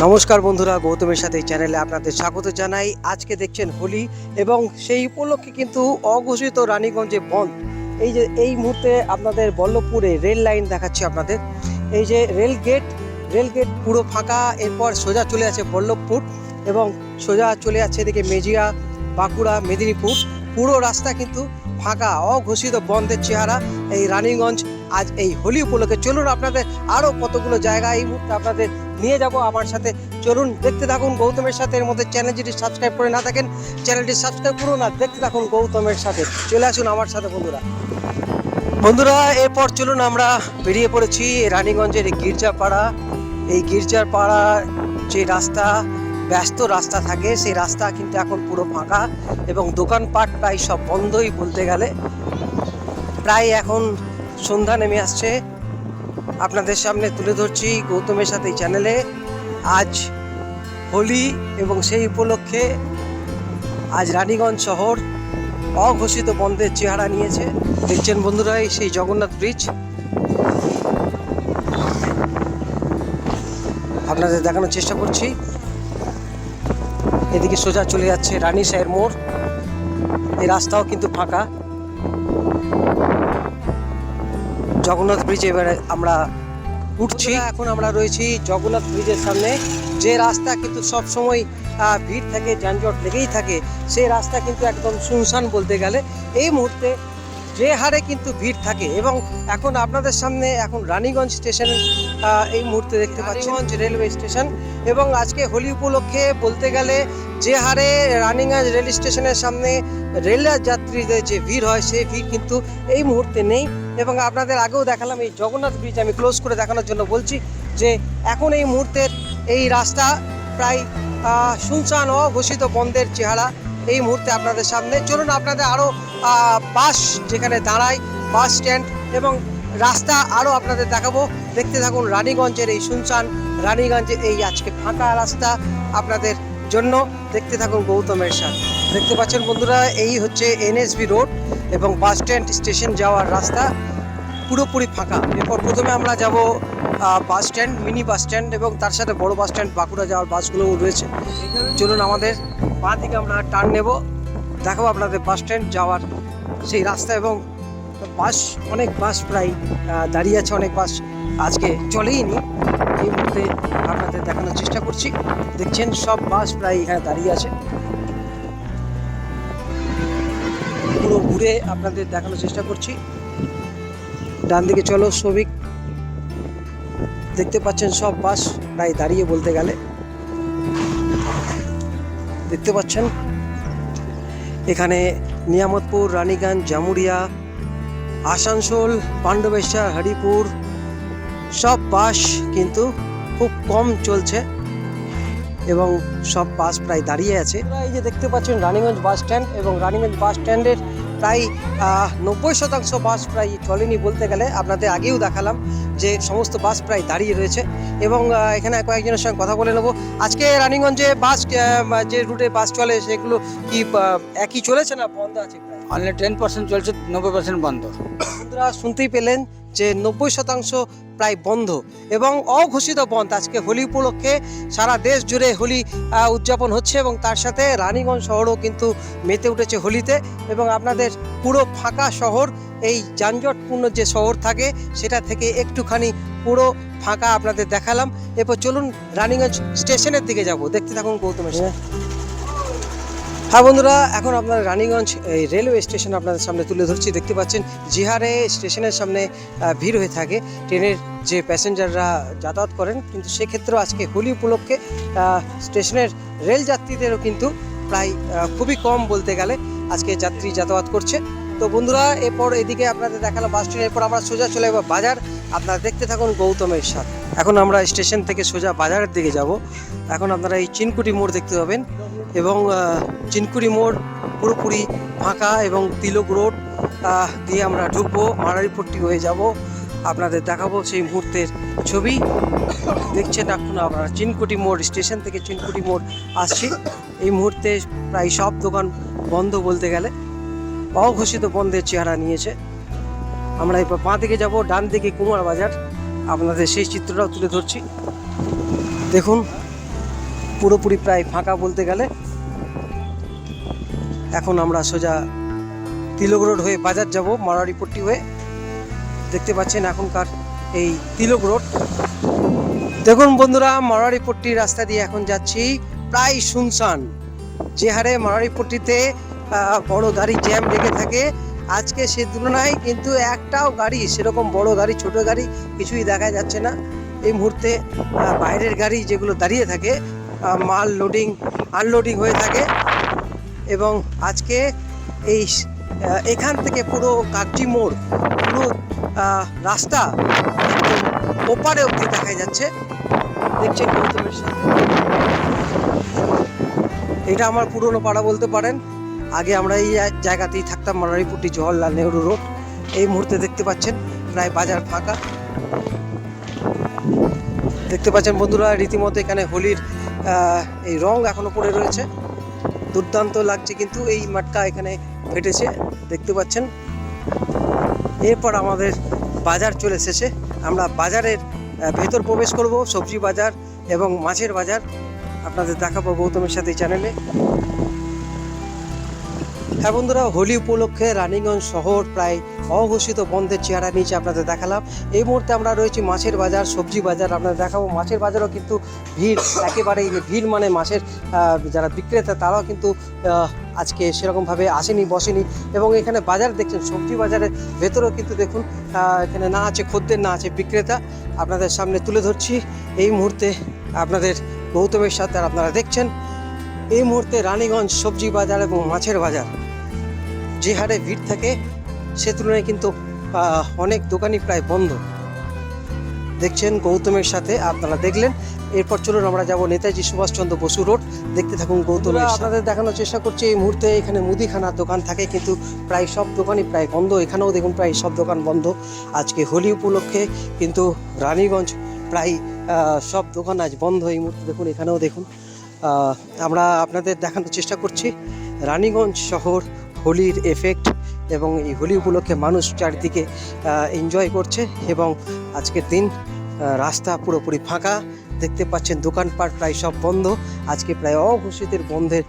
নমস্কার বন্ধুরা, গৌতমের সাথে এই চ্যানেলে আপনাদের স্বাগত জানাই। আজকে দেখছেন হোলি এবং সেই উপলক্ষে কিন্তু অঘোষিত রানীগঞ্জে বন্ধ। এই মুহূর্তে আপনাদের বল্লভপুরে রেল লাইন দেখাচ্ছি আপনাদের। এই যে রেল গেট পুরো ফাঁকা। এরপর সোজা চলে আছে বল্লভপুর এবং সোজা চলে যাচ্ছে এদিকে মেজিয়া, বাঁকুড়া, মেদিনীপুর। পুরো রাস্তা কিন্তু ফাঁকা, অঘোষিত বন্ধের চেহারা এই রানীগঞ্জ আজ এই হোলি উপলক্ষে। চলুন আপনাদের আরও কতগুলো জায়গা এই মুহূর্তে আপনাদের নিয়ে যাব আমার সাথে। চলুন দেখতে থাকুন গৌতমের সাথে। এর মধ্যে চ্যানেল যদি সাবস্ক্রাইব করে না থাকেন চ্যানেলটি সাবস্ক্রাইব করুন আর দেখতে থাকুন গৌতমের সাথে। চলে আসুন আমার সাথে বন্ধুরা। এরপর চলুন আমরা বেরিয়ে পড়েছি রানীগঞ্জের গির্জাপাড়া। এই গির্জাপাড়া যে রাস্তা, ব্যস্ত রাস্তা থাকে, সেই রাস্তা কিন্তু এখন পুরো ফাঁকা এবং দোকানপাট প্রায় সব বন্ধই বলতে গেলে। প্রায় এখন সন্ধ্যা নেমে আসছে। আপনাদের সামনে তুলে ধরছি গৌতমের সাথে এই চ্যানেলে আজ হোলি এবং সেই উপলক্ষে আজ রানীগঞ্জ শহর অঘোষিত বন্ধের চেহারা নিয়েছে। দেখছেন বন্ধুরা সেই জগন্নাথ ব্রিজ আপনাদের দেখানোর চেষ্টা করছি। এদিকে সোজা চলে যাচ্ছে রানী সাহের মোড়। এই রাস্তাও কিন্তু ফাঁকা। জগন্নাথ ব্রিজে এবারে আমরা উঠছি। এখন আমরা রয়েছি জগন্নাথ ব্রিজের সামনে। যে রাস্তা কিন্তু সব সময় ভিড় থাকে, যানজট লেগেই থাকে, সেই রাস্তা কিন্তু একদম শুনশান বলতে গেলে। এই মুহূর্তে যে হারে কিন্তু ভিড় থাকে এবং এখন আপনাদের সামনে এখন রানীগঞ্জ স্টেশন এই মুহূর্তে দেখতে পাচ্ছি, রানীগঞ্জ রেলওয়ে স্টেশন। এবং আজকে হোলি উপলক্ষে বলতে গেলে যে হারে রানীগঞ্জ রেল স্টেশনের সামনে রেল যাত্রীদের যে ভিড় হয়, সেই ভিড় কিন্তু এই মুহূর্তে নেই। এবং আপনাদের আগেও দেখালাম এই জগন্নাথ ব্রিজ, আমি ক্লোজ করে দেখানোর জন্য বলছি যে এখন এই মুহূর্তের এই রাস্তা প্রায় শুনশান, অঘোষিত বন্ধের চেহারা এই মুহূর্তে আপনাদের সামনে। চলুন আপনাদের আরও বাস যেখানে দাঁড়ায়, বাস স্ট্যান্ড এবং রাস্তা আরও আপনাদের দেখাবো। দেখতে থাকুন রানীগঞ্জের এই শুনশান, রানীগঞ্জের এই আজকে ফাঁকা রাস্তা আপনাদের জন্য। দেখতে থাকুন গৌতমের সাথে। দেখতে পাচ্ছেন বন্ধুরা, এই হচ্ছে এনএসবি রোড এবং বাস স্ট্যান্ড স্টেশন যাওয়ার রাস্তা পুরোপুরি ফাঁকা। এরপর প্রথমে আমরা যাব bus stand, mini bus stand এবং তার সাথে বড় বাস স্ট্যান্ড, বাঁকুড়া যাওয়ার বাসগুলোও রয়েছে। চলুন আমাদের বাঁ দিকে আমরা টার্ন নেব, দেখাবো আপনাদের বাস স্ট্যান্ড যাওয়ার সেই রাস্তা। এবং বাস, অনেক বাস প্রায় দাঁড়িয়ে আছে, অনেক বাস আজকে চলেই নি। এই মুহূর্তে আপনাদের দেখানোর চেষ্টা করছি। দেখছেন সব বাস প্রায় এখানে দাঁড়িয়ে আছে। পুরো ঘুরে আপনাদের দেখানোর চেষ্টা করছি। ডান দিকে চলো শ্রমিক, দেখতে পাচ্ছেন সব বাস প্রায় দাঁড়িয়ে বলতে গেলে। দেখতে পাচ্ছেন এখানে নিয়ামতপুর, রানীগঞ্জ, জামুরিয়া, আসানসোল, পাণ্ডবেশ্বর, হরিপুর সব বাস কিন্তু খুব কম চলছে এবং সব বাস প্রায় দাঁড়িয়ে আছে। এই যে দেখতে পাচ্ছেন রানীগঞ্জ বাস স্ট্যান্ড এবং রানীগঞ্জ বাস স্ট্যান্ডের প্রায় 90% বাস প্রায় চলেনি বলতে গেলে। আপনাদের আগেও দেখালাম যে সমস্ত বাস প্রায় দাঁড়িয়ে রয়েছে এবং এখানে কয়েকজনের সঙ্গে কথা বলে নেব। আজকে রানীগঞ্জে বাস যে রুটে বাস চলে সেগুলো কি একই চলেছে না বন্ধ আছে? অনলি 10% চলছে, 90% বন্ধ। বন্ধুরা শুনতেই পেলেন যে 90% প্রায় বন্ধ এবং অঘোষিত বন্ধ। আজকে হোলি উপলক্ষে সারা দেশ জুড়ে হোলি উদযাপন হচ্ছে এবং তার সাথে রানীগঞ্জ শহরও কিন্তু মেতে উঠেছে হোলিতে। এবং আপনাদের পুরো ফাঁকা শহর, এই যানজটপূর্ণ যে শহর থাকে সেটা থেকে একটুখানি পুরো ফাঁকা আপনাদের দেখালাম। এরপর চলুন রানীগঞ্জ স্টেশনের দিকে যাব, দেখতে থাকুন গৌতমের সাথে। হ্যাঁ বন্ধুরা, এখন আপনারা রানীগঞ্জ এই রেলওয়ে স্টেশন আপনাদের সামনে তুলে ধরছি। দেখতে পাচ্ছেন যে হারে স্টেশনের সামনে ভিড় হয়ে থাকে, ট্রেনের যে প্যাসেঞ্জাররা যাতায়াত করেন, কিন্তু সেক্ষেত্রেও আজকে হোলি উপলক্ষে স্টেশনের রেল যাত্রীদেরও কিন্তু প্রায় খুবই কম বলতে গেলে আজকে যাত্রী যাতায়াত করছে। তো বন্ধুরা এরপর এদিকে আপনাদের দেখালাম বাস স্ট্যান্ড। এরপর আমরা সোজা চলে যাবো বাজার। আপনারা দেখতে থাকুন গৌতমের সাথে। এখন আমরা স্টেশন থেকে সোজা বাজারের দিকে যাব। এখন আপনারা এই চিনকুটি মোড় দেখতে পাবেন এবং চিনকুটি মোড় পুরোপুরি ফাঁকা এবং তিলক রোড দিয়ে আমরা ঢুকবো, মারারিপট্টি হয়ে যাব। আপনাদের দেখাবো সেই মুহূর্তের ছবি। দেখছেন এখন আপনারা চিনকুটি মোড়, স্টেশন থেকে চিনকুটি মোড় আসছি। এই মুহূর্তে প্রায় সব দোকান বন্ধ বলতে গেলে, অঘোষিত বন্ধের চেহারা নিয়েছে। আমরা এরপর বাঁ দিকে যাব, ডান দিকে কুমার বাজার। আপনাদের সেই চিত্রটাও তুলে ধরছি। দেখুন পুরোপুরি প্রায় ফাঁকা বলতে গেলে। এখন আমরা সোজা তিলক রোড হয়ে বাজার যাব, মারারিপট্টি হয়ে। দেখতে পাচ্ছেন এখনকার এই তিলক রোড। দেখুন বন্ধুরা, মারারিপট্টির রাস্তা দিয়ে এখন যাচ্ছি, প্রায় শুনশান। যে হারে মারারিপট্টিতে বড় গাড়ি জ্যাম লেগে থাকে, আজকে সে তুলনায় কিন্তু একটাও গাড়ি, সেরকম বড় গাড়ি ছোট গাড়ি কিছুই দেখা যাচ্ছে না। এই মুহূর্তে বাইরের গাড়ি যেগুলো দাঁড়িয়ে থাকে, মাল লোডিং আনলোডিং হয়ে থাকে। এবং আজকে এই এখান থেকে পুরো কাকজি মোড়, পুরো রাস্তা একদম ওপারে অবধি দেখা যাচ্ছে। দেখছেন গৌতমের সাথে, এটা আমার পুরনো পাড়া বলতে পারেন। আগে আমরা এই জায়গাতেই থাকতাম, মারারিপট্টি জওহরলাল নেহরু রোড। এই মুহূর্তে দেখতে পাচ্ছেন প্রায় বাজার ফাঁকা। দেখতে পাচ্ছেন বন্ধুরা, রীতিমতো এখানে হোলির এই রং এখনো পড়ে রয়েছে। দুর্দান্ত লাগছে কিন্তু এই মাটকা এখানে ফেটেছে, দেখতে পাচ্ছেন। এরপর আমাদের বাজার চলে এসেছে, আমরা বাজারের ভেতর প্রবেশ করব। সবজি বাজার এবং মাছের বাজার আপনাদের দেখাবো গৌতমের সাথে চ্যানেলে। হ্যাঁ বন্ধুরা, হোলি উপলক্ষে রানীগঞ্জ শহর প্রায় অঘোষিত বন্ধের চেহারা নিচে আপনাদের দেখালাম। এই মুহূর্তে আমরা রয়েছি মাছের বাজার, সবজি বাজার আপনাদের দেখাবো। মাছের বাজারও কিন্তু ভিড়, একেবারেই ভিড়, মানে মাছের যারা বিক্রেতা তারাও কিন্তু আজকে সেরকমভাবে আসেনি, বসেনি। এবং এখানে বাজার দেখছেন, সবজি বাজারের ভেতরেও কিন্তু দেখুন এখানে না আছে খদ্দের, না আছে বিক্রেতা। আপনাদের সামনে তুলে ধরছি এই মুহূর্তে আপনাদের গৌতমের সাথে। আর আপনারা দেখছেন এই মুহূর্তে রানীগঞ্জ সবজি বাজার এবং মাছের বাজার যে হারে ভিড় থাকে, সে তুলনায় কিন্তু অনেক দোকানই প্রায় বন্ধ। দেখছেন গৌতমের সাথে, আপনারা দেখলেন। এরপর চলুন আমরা যাব নেতাজি সুভাষচন্দ্র বসু রোড। দেখতে থাকুন গৌতমের। আপনাদের দেখানোর চেষ্টা করছি এই মুহূর্তে এখানে মুদিখানার দোকান থাকে, কিন্তু প্রায় সব দোকানই প্রায় বন্ধ। এখানেও দেখুন প্রায় সব দোকান বন্ধ। আজকে হোলি উপলক্ষে কিন্তু রানীগঞ্জ প্রায় সব দোকান আজ বন্ধ। এই মুহূর্তে দেখুন, এখানেও দেখুন। আমরা আপনাদের দেখানোর চেষ্টা করছি রানীগঞ্জ শহর হোলির এফেক্ট, এবং এই হোলি উপলক্ষে মানুষ চারিদিকে এনজয় করছে। এবং আজকের দিন রাস্তা পুরোপুরি ফাঁকা, দেখতে পাচ্ছেন দোকানপাট প্রায় সব বন্ধ। আজকে প্রায় অঘোষিতের বন্ধের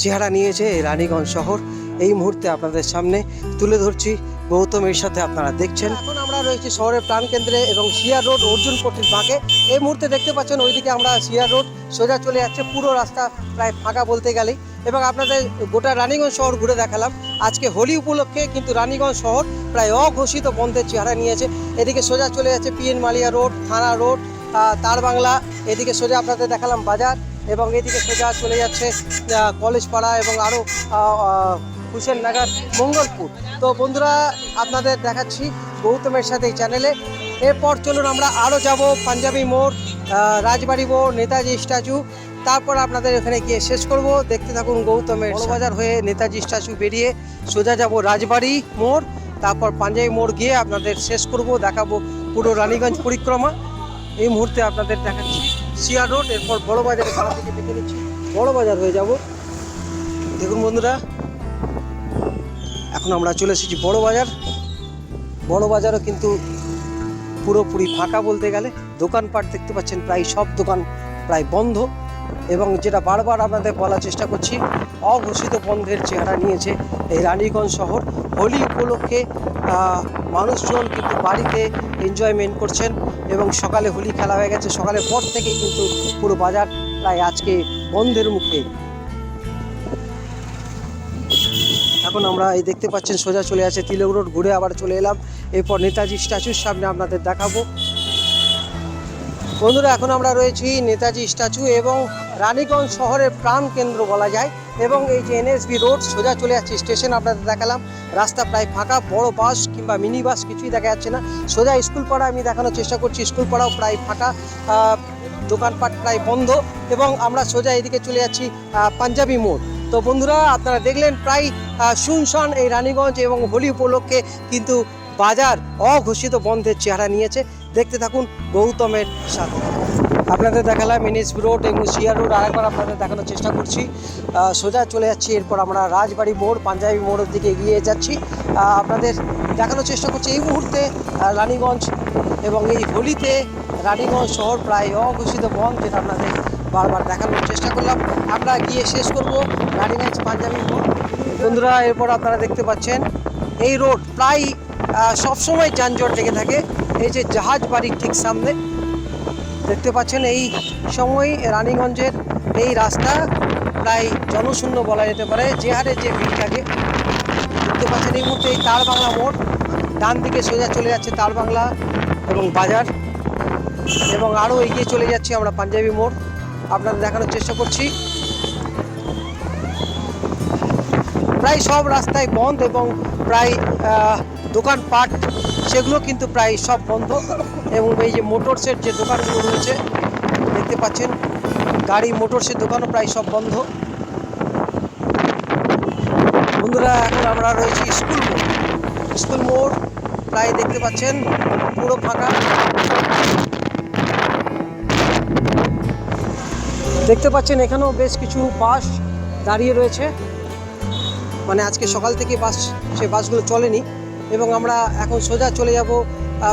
চেহারা নিয়েছে এই রানীগঞ্জ শহর। এই মুহূর্তে আপনাদের সামনে তুলে ধরছি গৌতমের সাথে, আপনারা দেখছেন। এখন আমরা রয়েছি শহরের প্রাণকেন্দ্রে এবং সিআর রোড অর্জুন পট্টির বাঁকে। এই মুহূর্তে দেখতে পাচ্ছেন ওইদিকে আমরা সিআর রোড সোজা চলে যাচ্ছে, পুরো রাস্তা প্রায় ফাঁকা বলতে গেলেই। এবং আপনাদের গোটা রানীগঞ্জ শহর ঘুরে দেখালাম। আজকে হোলি উপলক্ষে কিন্তু রানীগঞ্জ শহর প্রায় অঘোষিত বন্ধের চেহারা নিয়েছে। এদিকে সোজা চলে যাচ্ছে পিএন মালিয়া রোড, থানা রোড, তার বাংলা। এদিকে সোজা আপনাদের দেখালাম বাজার, এবং এদিকে সোজা চলে যাচ্ছে কলেজ পাড়া এবং আরও হুসেন নাগার, মঙ্গলপুর। তো বন্ধুরা, আপনাদের দেখাচ্ছি গৌতমের সাথে এই চ্যানেলে। এরপর চলুন আমরা আরও যাব পাঞ্জাবি মোড়, রাজবাড়ি মোড়, নেতাজি স্ট্যাচু। তারপর আপনাদের এখানে গিয়ে শেষ করব। দেখতে থাকুন গৌতমের। বড়বাজার হয়ে নেতাজি স্ট্যাচু বেরিয়ে সোজা যাব রাজবাড়ি মোড়, তারপর পাঞ্জাবি মোড় গিয়ে আপনাদের শেষ করব, দেখাবো পুরো রানীগঞ্জ পরিক্রমা। এই মুহূর্তে আপনাদের দেখাচ্ছি সিআর রোড, এরপর বড়বাজারে ভাড়া থেকে দেখে নিচ্ছি, বড়বাজার হয়ে যাব। দেখুন বন্ধুরা, এখন আমরা চলে এসেছি বড়বাজার। বড়বাজারও কিন্তু পুরোপুরি ফাঁকা বলতে গেলে। দোকানপাট দেখতে পাচ্ছেন প্রায় সব দোকান প্রায় বন্ধ। এবং যেটা বারবার আপনাদের বলার চেষ্টা করছি, অঘোষিত বন্ধের চেহারা নিয়েছে এই রানীগঞ্জ শহর। হোলি উপলক্ষে মানুষজন কিন্তু বাড়িতে এনজয়মেন্ট করছেন, এবং সকালে হোলি খেলা হয়ে গেছে। সকালের পর থেকে কিন্তু পুরো বাজার প্রায় আজকে বন্ধের মুখে। এখন আমরা এই দেখতে পাচ্ছেন সোজা চলে আছে তিলক রোড, ঘুরে আবার চলে এলাম। এরপর নেতাজি স্ট্যাচুর সামনে আপনাদের দেখাবো। বন্ধুরা, এখন আমরা রয়েছি নেতাজি স্ট্যাচু এবং রানীগঞ্জ শহরের প্রাণ কেন্দ্র বলা যায়। এবং এই যে এনএসবি রোড সোজা চলে যাচ্ছে স্টেশন, আপনাদের দেখালাম। রাস্তা প্রায় ফাঁকা, বড় বাস কিংবা মিনি বাস কিছুই দেখা যাচ্ছে না। সোজা স্কুল পাড়া আমি দেখানোর চেষ্টা করছি, স্কুল পাড়াও প্রায় ফাঁকা, দোকানপাট প্রায় বন্ধ। এবং আমরা সোজা এদিকে চলে যাচ্ছি পাঞ্জাবি মোড়। তো বন্ধুরা, আপনারা দেখলেন প্রায় শুনশান এই রানীগঞ্জ, এবং হোলি উপলক্ষে কিন্তু বাজার অঘোষিত বন্ধের চেহারা নিয়েছে। দেখতে থাকুন গৌতমের সাথে। আপনাদের দেখালাম এনএসবি রোড এবং সিআর রোড, আরেকবার আপনাদের দেখানোর চেষ্টা করছি। সোজা চলে যাচ্ছি, এরপর আমরা রাজবাড়ি মোড়, পাঞ্জাবি মোড়ের দিকে এগিয়ে যাচ্ছি। আপনাদের দেখানোর চেষ্টা করছি এই মুহূর্তে রানীগঞ্জ, এবং এই হোলিতে রানীগঞ্জ শহর প্রায় অঘোষিত বন্ধ, যেটা আপনাদের বারবার দেখানোর চেষ্টা করলাম। আমরা গিয়ে শেষ করব রানীগঞ্জ পাঞ্জাবি মোড়। বন্ধুরা, এরপর আপনারা দেখতে পাচ্ছেন এই রোড প্রায় সবসময় যানজট লেগে থাকে। এই যে জাহাজ বাড়ির ঠিক সামনে দেখতে পাচ্ছেন, এই সময় রানীগঞ্জের এই রাস্তা প্রায় জনশূন্য বলা যেতে পারে, যে হারে যে ভিড় থাকে। দেখতে পাচ্ছেন এই মুহূর্তে এই তার বাংলা মোড়, ডান দিকে সোজা চলে যাচ্ছে তার বাংলা এবং বাজার, এবং আরও এগিয়ে চলে যাচ্ছি আমরা পাঞ্জাবি মোড়। আপনাদের দেখানোর চেষ্টা করছি। প্রায় সব রাস্তায় বন্ধ এবং প্রায় দোকানপাট সেগুলো কিন্তু প্রায় সব বন্ধ, এবং এই যে মোটরসের যে দোকানগুলো রয়েছে দেখতে পাচ্ছেন, গাড়ি মোটরসের দোকানও প্রায় সব বন্ধ। বন্ধুরা, এখন আমরা রয়েছি স্কুল মোড়। স্কুল মোড় প্রায় দেখতে পাচ্ছেন পুরো ফাঁকা। দেখতে পাচ্ছেন এখানেও বেশ কিছু বাস দাঁড়িয়ে রয়েছে, মানে আজকে সকাল থেকে সে বাসগুলো চলেনি। এবং আমরা এখন সোজা চলে যাব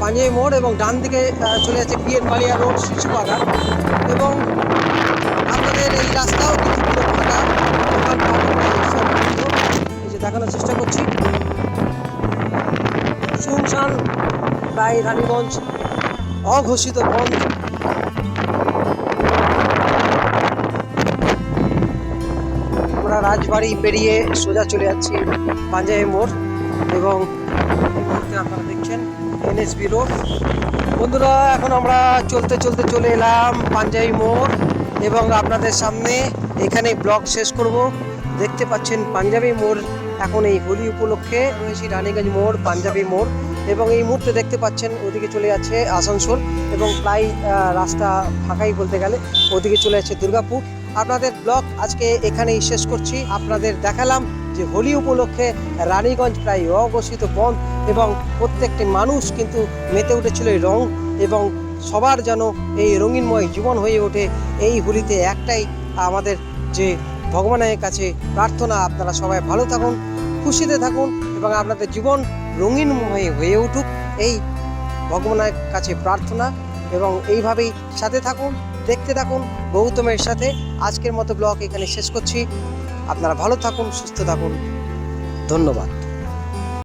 পাঞ্জাবি মোড়, এবং ডান দিকে চলে যাচ্ছে বিএন বালিয়া রোড, শিশু বাগান। এবং আপনাদের এই রাস্তাও কিন্তু পুরো ফাঁকা, এই যে দেখানোর চেষ্টা করছি। শুনশান প্রায় রানীগঞ্জ, অঘোষিত বন্ধ। আমরা রাজবাড়ি পেরিয়ে সোজা চলে যাচ্ছি পাঞ্জাবি মোড়, এবং এই মুহূর্তে আপনারা দেখছেন এনএসবি রোড। বন্ধুরা, এখন আমরা চলতে চলতে চলে এলাম পাঞ্জাবি মোড়, এবং আপনাদের সামনে এখানে ব্লগ শেষ করব। দেখতে পাচ্ছেন পাঞ্জাবি মোড়, এখন এই হোলি উপলক্ষে রয়েছি রানীগঞ্জ মোড়, পাঞ্জাবি মোড়, এবং এই মুহূর্তে দেখতে পাচ্ছেন ওদিকে চলে যাচ্ছে আসানসোল, এবং প্রায় রাস্তা ফাঁকাই বলতে গেলে। ওদিকে চলে যাচ্ছে দুর্গাপুর। আপনাদের ব্লগ আজকে এখানেই শেষ করছি। আপনাদের দেখালাম যে হোলি উপলক্ষে রানীগঞ্জ প্রায় অঘোষিত বন্ধ, এবং প্রত্যেকটি মানুষ কিন্তু মেতে উঠেছিল এই রং, এবং সবার যেন এই রঙিনময় জীবন হয়ে ওঠে এই হোলিতে। একটাই আমাদের যে ভগবানের কাছে প্রার্থনা, আপনারা সবাই ভালো থাকুন, খুশিতে থাকুন, এবং আপনাদের জীবন রঙিনময় হয়ে উঠুক, এই ভগবানের কাছে প্রার্থনা। এবং এইভাবেই সাথে থাকুন, দেখতে থাকুন গৌতমের সাথে। আজকের মতো ব্লগ এখানে শেষ করছি। আপনারা ভালো থাকুন, সুস্থ থাকুন, ধন্যবাদ।